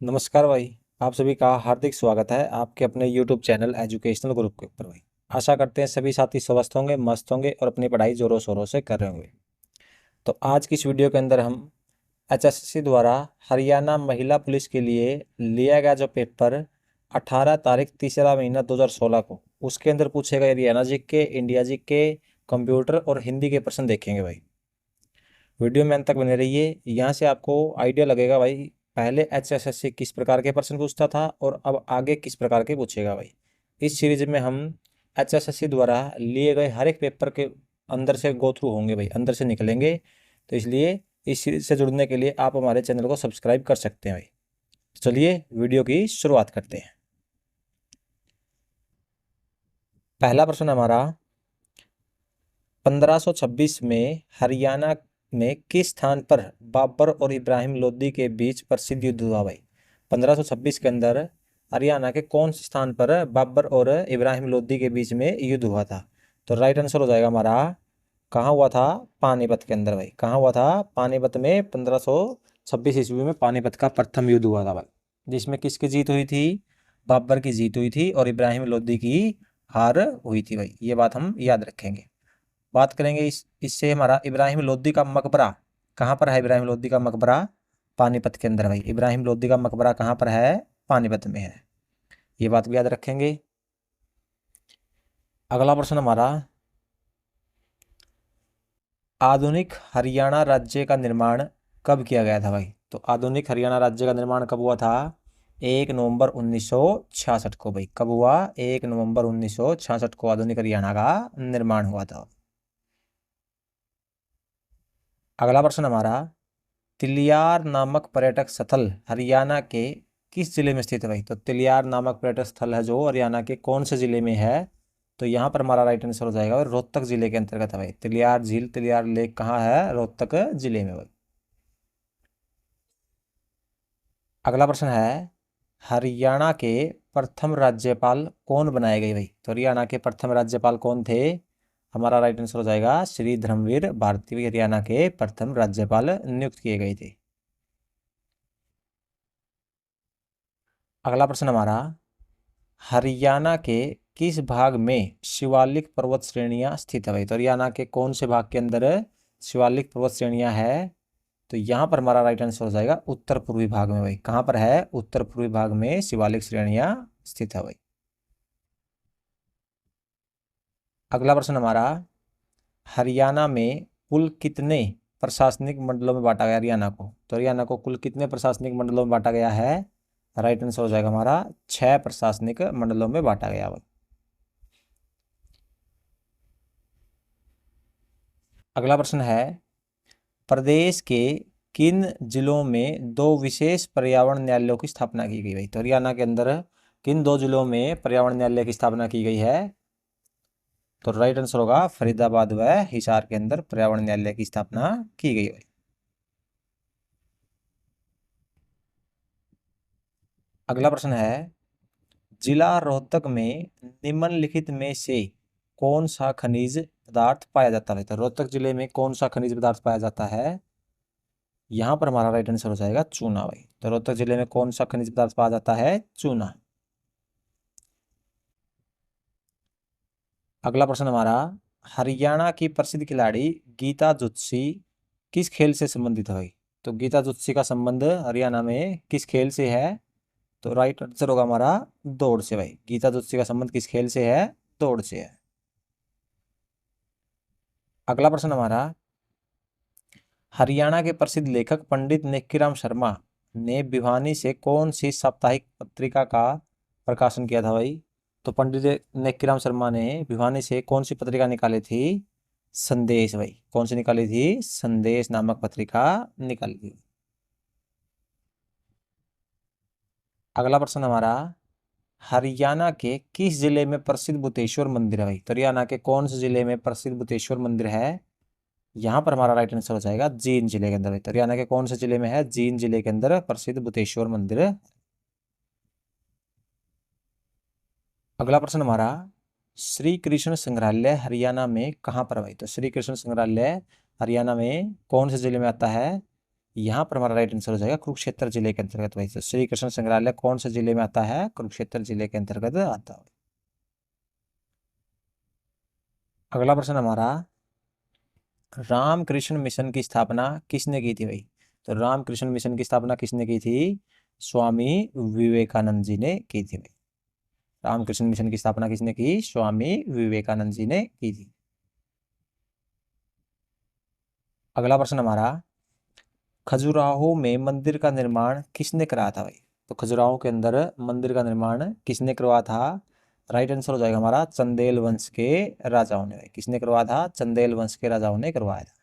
नमस्कार भाई। आप सभी का हार्दिक स्वागत है आपके अपने YouTube चैनल एजुकेशनल ग्रुप के ऊपर भाई। आशा करते हैं सभी साथी स्वस्थ होंगे, मस्त होंगे और अपनी पढ़ाई जोरों शोरों से कर रहे होंगे। तो आज की इस वीडियो के अंदर हम HSSC द्वारा हरियाणा महिला पुलिस के लिए लिया गया जो पेपर 18 तारीख तीसरा महीना 2016 को, उसके अंदर पूछे गए Haryana GK, India GK, computer और हिंदी के प्रश्न देखेंगे भाई। वीडियो में अंत तक बने रहिए। यहाँ से आपको आइडिया लगेगा भाई, पहले HSSC किस प्रकार के प्रश्न पूछता था और अब आगे किस प्रकार के पूछेगा भाई। इस सीरीज में हम HSSC द्वारा लिए गए हर एक पेपर के अंदर से गो थ्रू होंगे भाई, अंदर से निकलेंगे। तो इसलिए इस सीरीज से जुड़ने के लिए आप हमारे चैनल को सब्सक्राइब कर सकते हैं भाई। तो चलिए वीडियो की शुरुआत करते हैं। पहला प्रश्न हमारा, 1526 में हरियाणा में किस स्थान पर बाबर और इब्राहिम लोदी के बीच प्रसिद्ध युद्ध हुआ भाई। 1526 के अंदर हरियाणा के कौन से स्थान पर बाबर और इब्राहिम लोदी के बीच में युद्ध हुआ था। तो राइट आंसर हो जाएगा हमारा, कहाँ हुआ था? पानीपत के अंदर भाई। कहाँ हुआ था? पानीपत में 1526 ईस्वी में पानीपत का प्रथम युद्ध हुआ था भाई, जिसमें किसकी जीत हुई थी? बाबर की जीत हुई थी और इब्राहिम लोदी की हार हुई थी भाई। ये बात हम याद रखेंगे। बात करेंगे इससे हमारा इब्राहिम लोदी का मकबरा कहाँ पर है? इब्राहिम लोदी का मकबरा पानीपत के अंदर भाई। इब्राहिम लोदी का मकबरा कहाँ पर है? पानीपत में है। ये बात भी याद रखेंगे। अगला प्रश्न हमारा, आधुनिक हरियाणा राज्य का निर्माण कब किया गया था भाई। तो आधुनिक हरियाणा राज्य का निर्माण कब हुआ था? 1 नवंबर 1966 को भाई। कब हुआ? 1 नवंबर 1966 को आधुनिक हरियाणा का निर्माण हुआ था। अगला प्रश्न हमारा, तिलियार नामक पर्यटक स्थल हरियाणा के किस जिले में स्थित है भाई। तो तिलियार नामक पर्यटक स्थल है जो हरियाणा के कौन से जिले में है। तो यहाँ पर हमारा राइट आंसर हो जाएगा और रोहतक जिले के अंतर्गत है भाई। तिलियार झील, तिलियार लेक कहाँ है? रोहतक जिले में भाई। अगला प्रश्न है, हरियाणा के प्रथम राज्यपाल कौन बनाए गए भाई। तो हरियाणा के प्रथम राज्यपाल कौन थे? हमारा राइट आंसर हो जाएगा श्री धर्मवीर भारती हरियाणा के प्रथम राज्यपाल नियुक्त किए गए थे। अगला प्रश्न हमारा, हरियाणा के किस भाग में शिवालिक पर्वत श्रेणियां स्थित है भाई। तो हरियाणा के कौन से भाग के अंदर शिवालिक पर्वत श्रेणियां है? तो यहाँ पर हमारा राइट आंसर हो जाएगा उत्तर पूर्वी भाग में भाई। कहाँ पर है? उत्तर पूर्वी भाग में शिवालिक श्रेणियां स्थित है भाई। अगला प्रश्न हमारा, हरियाणा में कुल कितने प्रशासनिक मंडलों में बांटा गया हरियाणा को। तो हरियाणा को कुल कितने प्रशासनिक मंडलों में बांटा गया है? राइट आंसर हो जाएगा हमारा 6 प्रशासनिक मंडलों में बांटा गया भाई। अगला प्रश्न है, प्रदेश के किन जिलों में दो विशेष पर्यावरण न्यायालयों की स्थापना की गई भाई। तो हरियाणा के अंदर किन दो जिलों में पर्यावरण न्यायालय की स्थापना की गई है? तो राइट आंसर होगा फरीदाबाद व हिसार के अंदर पर्यावरण न्यायालय की स्थापना की गई भाई। अगला प्रश्न है, जिला रोहतक में निम्नलिखित में से कौन सा खनिज पदार्थ पाया जाता है। तो रोहतक जिले में कौन सा खनिज पदार्थ पाया जाता है? यहाँ पर हमारा राइट आंसर हो जाएगा चूना भाई। तो रोहतक जिले में कौन सा खनिज पदार्थ पाया जाता है? चूना। अगला प्रश्न हमारा, हरियाणा की प्रसिद्ध खिलाड़ी गीता जुत्सी किस खेल से संबंधित है भाई। तो गीता जुत्सी का संबंध हरियाणा में किस खेल से है? तो राइट आंसर होगा हमारा दौड़ से भाई। गीता जुत्सी का संबंध किस खेल से है? दौड़ से है। अगला प्रश्न हमारा, हरियाणा के प्रसिद्ध लेखक पंडित नेक्कीराम शर्मा ने भिवानी से कौन सी साप्ताहिक पत्रिका का प्रकाशन किया था भाई। तो पंडित नेक्कीराम शर्मा ने भिवानी से कौन सी पत्रिका निकाली थी? संदेश भाई। कौन सी निकाली थी? संदेश नामक पत्रिका निकाली थी। अगला प्रश्न हमारा, हरियाणा के किस जिले में प्रसिद्ध बुतेश्वर मंदिर है भाई। तो हरियाणा के कौन से जिले में प्रसिद्ध बुतेश्वर मंदिर है? यहाँ पर हमारा राइट आंसर हो जाएगा जींद जिले के अंदर। तो हरियाणा के कौन से जिले में है? जींद जिले के अंदर प्रसिद्ध बुतेश्वर मंदिर। अगला प्रश्न हमारा, श्री कृष्ण संग्रहालय हरियाणा में कहाँ पर है भाई। तो श्री कृष्ण संग्रहालय हरियाणा में कौन से जिले में आता है? यहाँ पर हमारा राइट आंसर हो जाएगा कुरुक्षेत्र जिले के अंतर्गत भाई। तो श्री कृष्ण संग्रहालय कौन से जिले में आता है? कुरुक्षेत्र जिले के अंतर्गत आता है। अगला प्रश्न हमारा, रामकृष्ण मिशन की स्थापना किसने की थी भाई? तो रामकृष्ण मिशन की स्थापना किसने की थी? स्वामी विवेकानंद जी ने की थी भाई। रामकृष्ण मिशन की स्थापना किसने की? स्वामी विवेकानंद जी ने की थी। अगला प्रश्न हमारा, खजुराहो में मंदिर का निर्माण किसने कराया था भाई? तो खजुराहो के अंदर मंदिर का निर्माण किसने करवाया था? राइट आंसर हो जाएगा हमारा चंदेल वंश के राजाओं ने भाई। किसने करवाया था? चंदेल वंश के राजाओं ने करवाया था।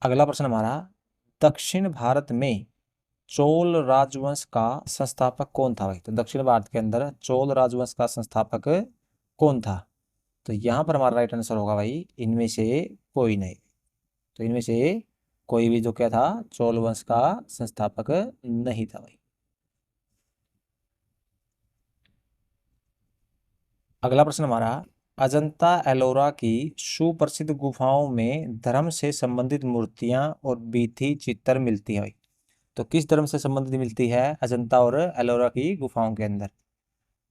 अगला प्रश्न हमारा, दक्षिण भारत में चोल राजवंश का संस्थापक कौन था भाई? तो दक्षिण भारत के अंदर चोल राजवंश का संस्थापक कौन था? तो यहाँ पर हमारा राइट आंसर होगा भाई इनमें से कोई नहीं। तो इनमें से कोई भी जो क्या था, चोल वंश का संस्थापक नहीं था भाई। अगला प्रश्न हमारा, अजंता एलोरा की सुप्रसिद्ध गुफाओं में धर्म से संबंधित मूर्तियां और भित्ति चित्र मिलती है भाई। तो किस धर्म से संबंधित मिलती है अजंता और एलोरा की गुफाओं के अंदर?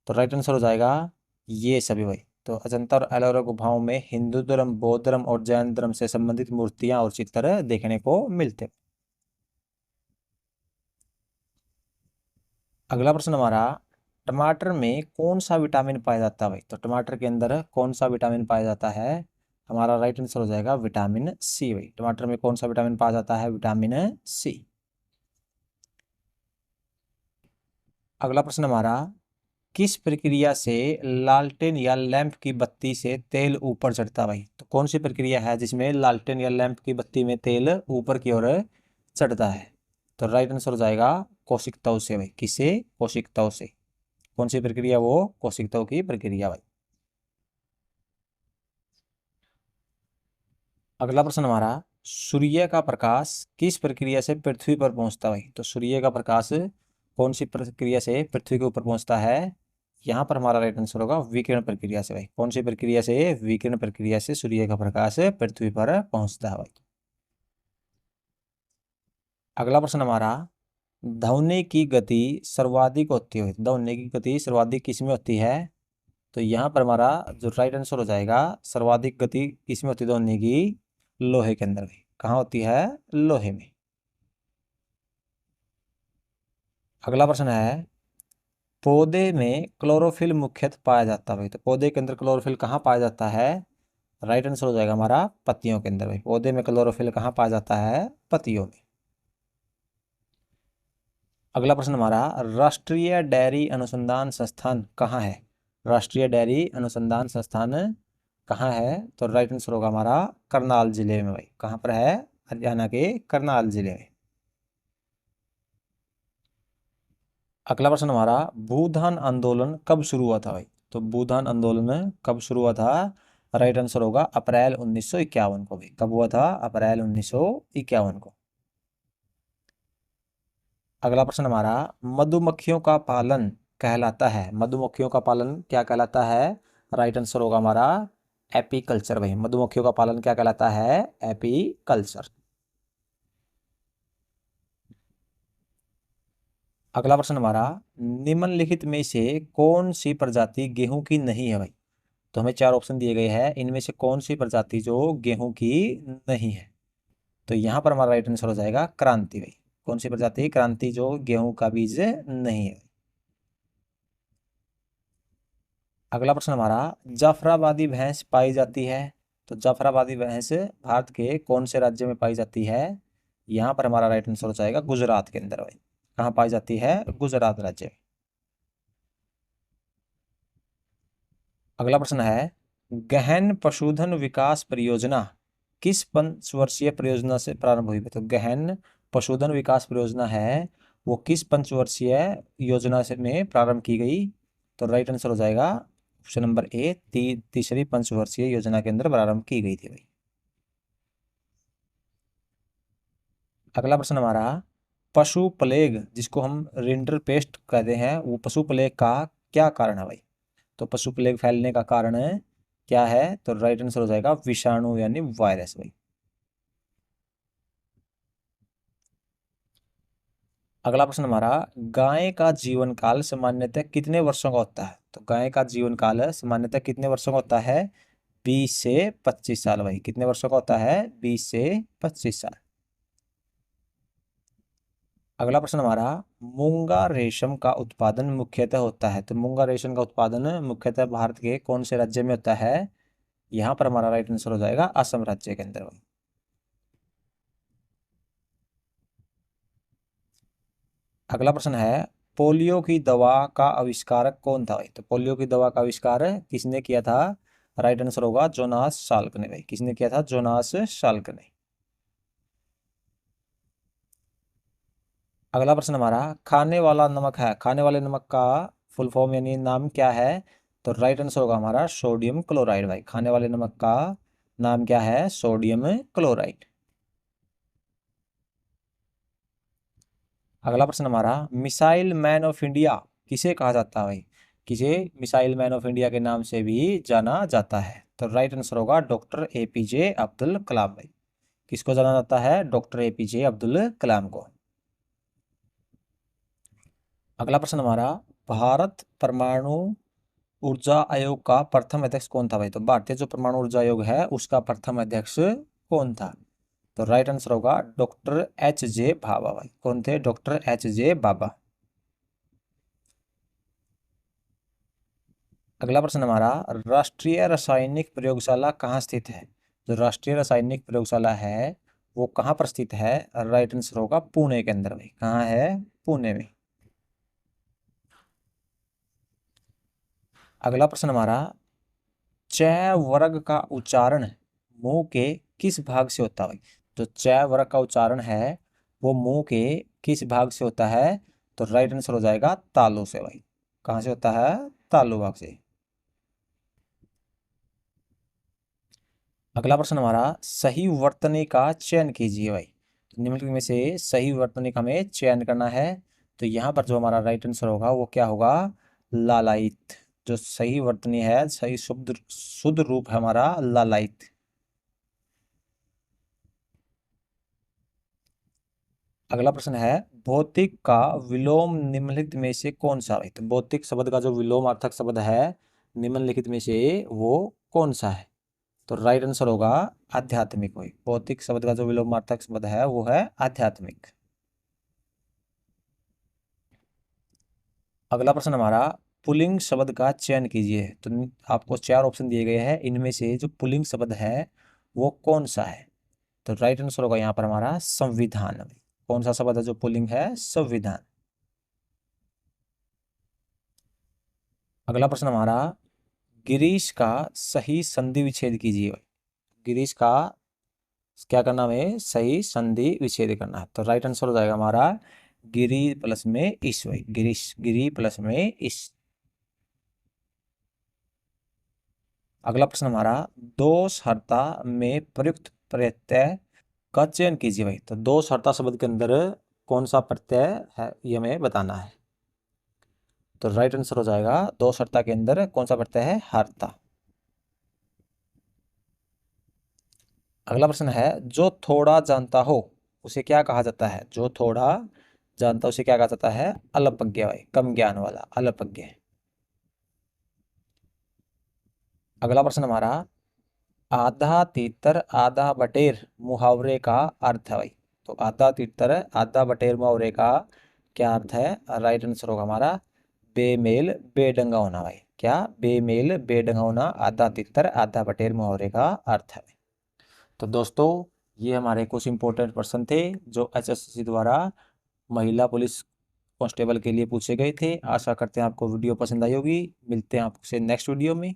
तो राइट आंसर हो जाएगा ये सभी भाई। तो अजंता और एलोरा गुफाओं में हिंदू धर्म, बौद्ध धर्म और जैन धर्म से संबंधित मूर्तियां और चित्र देखने को मिलते। अगला प्रश्न हमारा, टमाटर में कौन सा विटामिन पाया जाता है भाई? तो टमाटर के अंदर कौन सा विटामिन पाया जाता है? हमारा राइट आंसर हो जाएगा विटामिन सी भाई। टमाटर में कौन सा विटामिन पाया जाता है? Vitamin C. अगला प्रश्न हमारा, किस प्रक्रिया से लालटेन या लैंप की बत्ती से तेल ऊपर चढ़ता भाई? तो कौन सी प्रक्रिया है जिसमें लालटेन या लैंप की बत्ती में तेल ऊपर की ओर चढ़ता है? तो राइट आंसर हो जाएगा कोशिकताओं से भाई। किससे? कोशिकताओं से। कौन सी प्रक्रिया? वो कोशिकताओं की प्रक्रिया भाई। अगला प्रश्न हमारा, सूर्य का प्रकाश किस प्रक्रिया से पृथ्वी पर पहुंचता है भाई? तो सूर्य का प्रकाश कौन सी प्रक्रिया से पृथ्वी के ऊपर पहुंचता है? यहाँ पर हमारा राइट आंसर होगा विकिरण प्रक्रिया से भाई। कौन सी प्रक्रिया से? विकिरण प्रक्रिया से सूर्य का प्रकाश पृथ्वी पर पहुंचता है भाई। अगला प्रश्न हमारा, ध्वनि की गति सर्वाधिक होती है। ध्वनि की गति सर्वाधिक किस में होती है? तो यहाँ पर हमारा जो राइट आंसर हो जाएगा, सर्वाधिक गति किस में होती है ध्वनि की? लोहे के अंदर भाई। कहाँ होती है? लोहे में। अगला प्रश्न है, पौधे में क्लोरोफिल मुख्यतः पाया जाता है भाई। तो पौधे के अंदर क्लोरोफिल कहाँ पाया जाता है? राइट आंसर हो जाएगा हमारा पत्तियों के अंदर भाई। पौधे में क्लोरोफिल कहाँ पाया जाता है? पत्तियों में। अगला प्रश्न हमारा, राष्ट्रीय डेयरी अनुसंधान संस्थान कहाँ है? राष्ट्रीय डेयरी अनुसंधान संस्थान कहाँ है? तो राइट आंसर होगा हमारा करनाल जिले में भाई। कहाँ पर है? हरियाणा के करनाल जिले में। अगला प्रश्न हमारा, भूदान आंदोलन कब शुरू हुआ था भाई? तो भूदान आंदोलन कब शुरू हुआ था? राइट आंसर होगा अप्रैल 1951 को भाई। कब हुआ था? अप्रैल 1951 को। अगला प्रश्न हमारा, मधुमक्खियों का पालन कहलाता है। मधुमक्खियों का पालन क्या कहलाता है? राइट आंसर होगा हमारा एपीकल्चर भाई। मधुमक्खियों का पालन क्या कहलाता है? एपीकल्चर। अगला प्रश्न हमारा, निम्नलिखित में से कौन सी प्रजाति गेहूं की नहीं है भाई? तो हमें चार ऑप्शन दिए गए हैं, इनमें से कौन सी प्रजाति जो गेहूं की नहीं है? तो यहाँ पर हमारा राइट आंसर हो जाएगा क्रांति भाई। कौन सी प्रजाति? क्रांति, जो गेहूं का बीज नहीं है। अगला प्रश्न हमारा, जाफराबादी भैंस पाई जाती है। तो जाफराबादी भैंस भारत के कौन से राज्य में पाई जाती है? यहाँ पर हमारा राइट आंसर हो जाएगा गुजरात के अंदर भाई। कहाँ पाई जाती है? गुजरात राज्य में। अगला प्रश्न है, गहन पशुधन विकास परियोजना किस पंचवर्षीय परियोजना से प्रारंभ हुई? तो गहन पशुधन विकास परियोजना है, वो किस पंचवर्षीय योजना से में प्रारंभ की गई? तो राइट आंसर हो जाएगा ऑप्शन नंबर ए, तीसरी पंचवर्षीय योजना के अंदर प्रारंभ की गई थी भाई। अगला प्रश्न हमारा, पशु प्लेग जिसको हम रिंडर पेस्ट कहते हैं, वो पशु प्लेग का क्या कारण है भाई? तो पशु प्लेग फैलने का कारण क्या है? तो राइट आंसर हो जाएगा विषाणु यानी वायरस भाई। अगला प्रश्न हमारा, गाय का जीवन काल सामान्यतः कितने वर्षों का होता है? तो गाय का जीवन काल सामान्यतः कितने वर्षों का होता है? 20 से 25 साल भाई। कितने वर्षों का होता है? 20 से 25 साल। अगला प्रश्न हमारा, मूंगा रेशम का उत्पादन मुख्यतः होता है? तो मूंगा रेशम का उत्पादन मुख्यतः भारत के कौन से राज्य में होता है? यहाँ पर हमारा राइट आंसर हो जाएगा असम राज्य के अंदर भाई। अगला प्रश्न है, पोलियो की दवा का आविष्कारक कौन था भाई? तो पोलियो की दवा का आविष्कार किसने किया था? राइट आंसर होगा जोनास साल्क ने भाई। किसने किया था? जोनास साल्क ने। अगला प्रश्न हमारा, खाने वाला नमक है, खाने वाले नमक का फुल फॉर्म यानी नाम क्या है? तो राइट आंसर होगा हमारा सोडियम क्लोराइड भाई। खाने वाले नमक का नाम क्या है? Sodium chloride. अगला प्रश्न हमारा, मिसाइल मैन ऑफ इंडिया किसे कहा जाता है भाई? किसे मिसाइल मैन ऑफ इंडिया के नाम से भी जाना जाता है? तो राइट आंसर होगा डॉक्टर एपीजे अब्दुल कलाम भाई। किसको जाना जाता है? डॉक्टर एपीजे अब्दुल कलाम को। अगला प्रश्न हमारा, भारत परमाणु ऊर्जा आयोग का प्रथम अध्यक्ष कौन था भाई? तो भारतीय जो परमाणु ऊर्जा आयोग है उसका प्रथम अध्यक्ष कौन था? तो राइट आंसर होगा डॉक्टर एच जे भाभा भाई। कौन थे? Doctor H J Bhabha. अगला प्रश्न हमारा, राष्ट्रीय रासायनिक प्रयोगशाला कहाँ स्थित है? जो राष्ट्रीय रासायनिक प्रयोगशाला है वो कहाँ पर स्थित है? राइट आंसर होगा पुणे के अंदर भाई। कहाँ है? पुणे में। अगला प्रश्न हमारा, च वर्ग का उच्चारण मुंह के किस भाग से होता है भाई? तो च वर्ग का उच्चारण है वो मुंह के किस भाग से होता है? तो राइट आंसर हो जाएगा तालु से भाई। कहाँ से होता है? तालु भाग से। अगला प्रश्न हमारा, सही वर्तनी का चयन कीजिए भाई। तो निम्नलिखित में से सही वर्तनी का हमें चयन करना है। तो यहाँ पर जो हमारा राइट आंसर होगा वो क्या होगा? लालायित। जो सही वर्तनी है, सही शुद्ध शुद्ध रूप है हमारा लालायित। अगला प्रश्न है, भौतिक का विलोम निम्नलिखित में से कौन सा है? तो भौतिक शब्द का जो विलोमार्थक शब्द है निम्नलिखित में से वो कौन सा है? तो राइट आंसर होगा आध्यात्मिक भाई। भौतिक शब्द का जो विलोमार्थक शब्द है वो है आध्यात्मिक। अगला प्रश्न हमारा, पुल्लिंग शब्द का चयन कीजिए। तो आपको 4 ऑप्शन दिए गए हैं, इनमें से जो पुल्लिंग शब्द है वो कौन सा है? तो राइट आंसर होगा यहाँ पर हमारा संविधान। कौन सा शब्द है जो पुल्लिंग है? संविधान। अगला प्रश्न हमारा, गिरीश का सही संधि विच्छेद कीजिए। गिरीश का क्या करना है? सही संधि विच्छेद करना है। तो राइट आंसर हो जाएगा हमारा गिरी प्लस में इस भाई। गिरीश, गिरी प्लस में इस। अगला प्रश्न हमारा, दोषहर्ता में प्रयुक्त प्रत्यय का चयन कीजिए भाई। तो दोषहर्ता शब्द के अंदर कौन सा प्रत्यय है ये हमें बताना है। तो राइट आंसर हो जाएगा दोषहर्ता के अंदर कौन सा प्रत्यय है? हर्ता। अगला प्रश्न है, जो थोड़ा जानता हो उसे क्या कहा जाता है? जो थोड़ा जानता उसे क्या कहा जाता है? अल्पज्ञ भाई। कम ज्ञान वाला, अल्पज्ञ। अगला प्रश्न हमारा, आधा तीतर आधा बटेर मुहावरे का अर्थ है भाई। तो आधा तीतर आधा बटेर मुहावरे का क्या अर्थ है? राइट आंसर होगा हमारा बेमेल बेढंगा होना भाई। क्या? बेमेल बेढंगा होना आधा तीतर आधा बटेर मुहावरे का अर्थ है। तो दोस्तों, ये हमारे कुछ इंपॉर्टेंट प्रश्न थे जो एचएसएससी द्वारा महिला पुलिस कांस्टेबल के लिए पूछे गए थे। आशा करते हैं आपको वीडियो पसंद आई होगी। मिलते हैं आपसे नेक्स्ट वीडियो में।